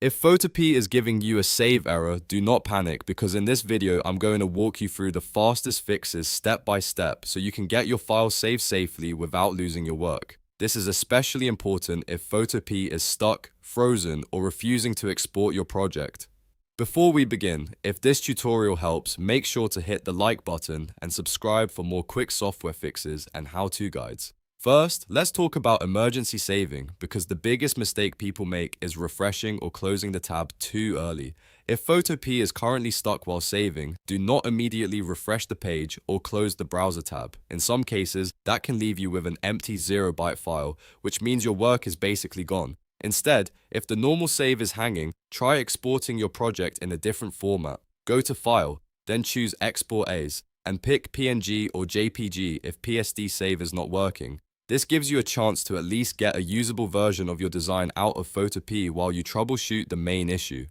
If Photopea is giving you a save error, do not panic because in this video I'm going to walk you through the fastest fixes step by step so you can get your file saved safely without losing your work. This is especially important if Photopea is stuck, frozen, or refusing to export your project. Before we begin, if this tutorial helps, make sure to hit the like button and subscribe for more quick software fixes and how-to guides. First, let's talk about emergency saving because the biggest mistake people make is refreshing or closing the tab too early. If Photopea is currently stuck while saving, do not immediately refresh the page or close the browser tab. In some cases, that can leave you with an empty 0-byte file, which means your work is basically gone. Instead, if the normal save is hanging, try exporting your project in a different format. Go to File, then choose Export As, and pick PNG or JPG if PSD save is not working. This gives you a chance to at least get a usable version of your design out of Photopea while you troubleshoot the main issue.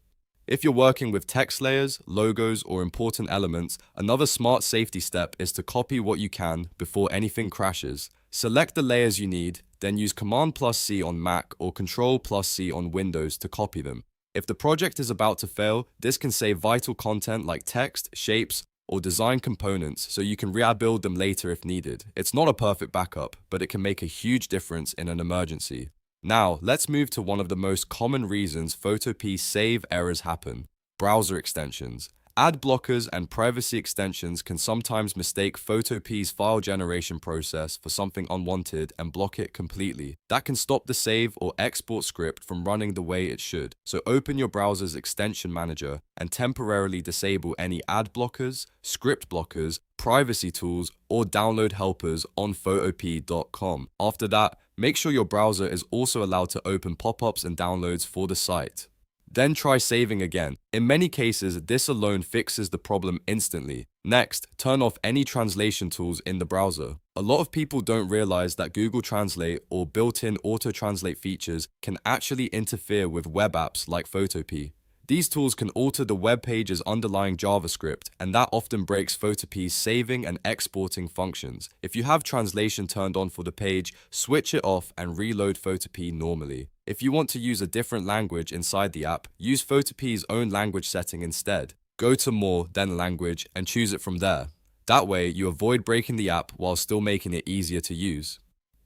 If you're working with text layers, logos, or important elements, another smart safety step is to copy what you can before anything crashes. Select the layers you need, then use Command+C on Mac or Control+C on Windows to copy them. If the project is about to fail, this can save vital content like text, shapes, or design components so you can rebuild them later if needed. It's not a perfect backup, but it can make a huge difference in an emergency. Now, let's move to one of the most common reasons Photopea save errors happen: browser extensions. Ad blockers and privacy extensions can sometimes mistake Photopea's file generation process for something unwanted and block it completely. That can stop the save or export script from running the way it should. So open your browser's extension manager and temporarily disable any ad blockers, script blockers, privacy tools, or download helpers on photopea.com. After that, make sure your browser is also allowed to open pop-ups and downloads for the site. Then try saving again. In many cases, this alone fixes the problem instantly. Next, turn off any translation tools in the browser. A lot of people don't realize that Google Translate or built-in auto-translate features can actually interfere with web apps like Photopea. These tools can alter the web page's underlying JavaScript, and that often breaks Photopea's saving and exporting functions. If you have translation turned on for the page, switch it off and reload Photopea normally. If you want to use a different language inside the app, use Photopea's own language setting instead. Go to More, then Language, and choose it from there. That way, you avoid breaking the app while still making it easier to use.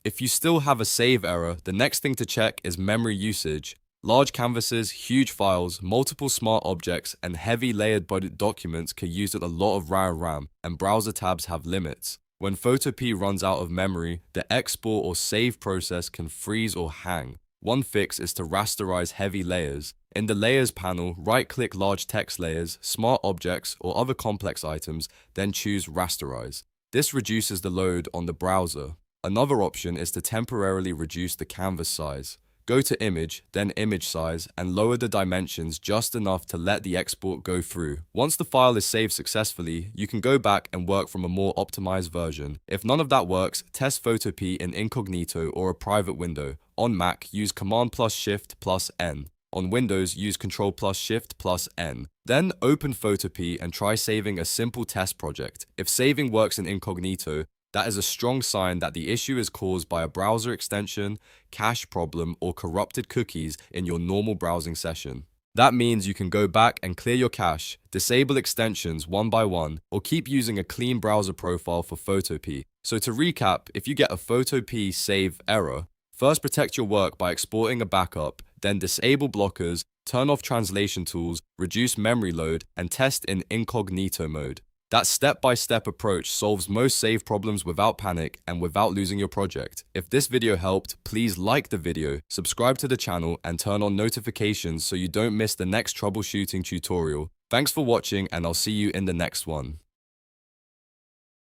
If you still have a save error, the next thing to check is memory usage. Large canvases, huge files, multiple smart objects, and heavy layered bodied documents can use a lot of RAM, and browser tabs have limits. When Photopea runs out of memory, the export or save process can freeze or hang. One fix is to rasterize heavy layers. In the Layers panel, right-click large text layers, smart objects, or other complex items, then choose Rasterize. This reduces the load on the browser. Another option is to temporarily reduce the canvas size. Go to Image, then Image Size, and lower the dimensions just enough to let the export go through. Once the file is saved successfully, you can go back and work from a more optimized version. If none of that works, test Photopea in Incognito or a private window. On Mac, use Command+Shift+N. On Windows, use Control+Shift+N. Then open Photopea and try saving a simple test project. If saving works in Incognito, that is a strong sign that the issue is caused by a browser extension, cache problem, or corrupted cookies in your normal browsing session. That means you can go back and clear your cache, disable extensions one by one, or keep using a clean browser profile for Photopea. So to recap, if you get a Photopea save error, first protect your work by exporting a backup, then disable blockers, turn off translation tools, reduce memory load, and test in incognito mode. That step-by-step approach solves most save problems without panic and without losing your project. If this video helped, please like the video, subscribe to the channel, and turn on notifications so you don't miss the next troubleshooting tutorial. Thanks for watching, and I'll see you in the next one.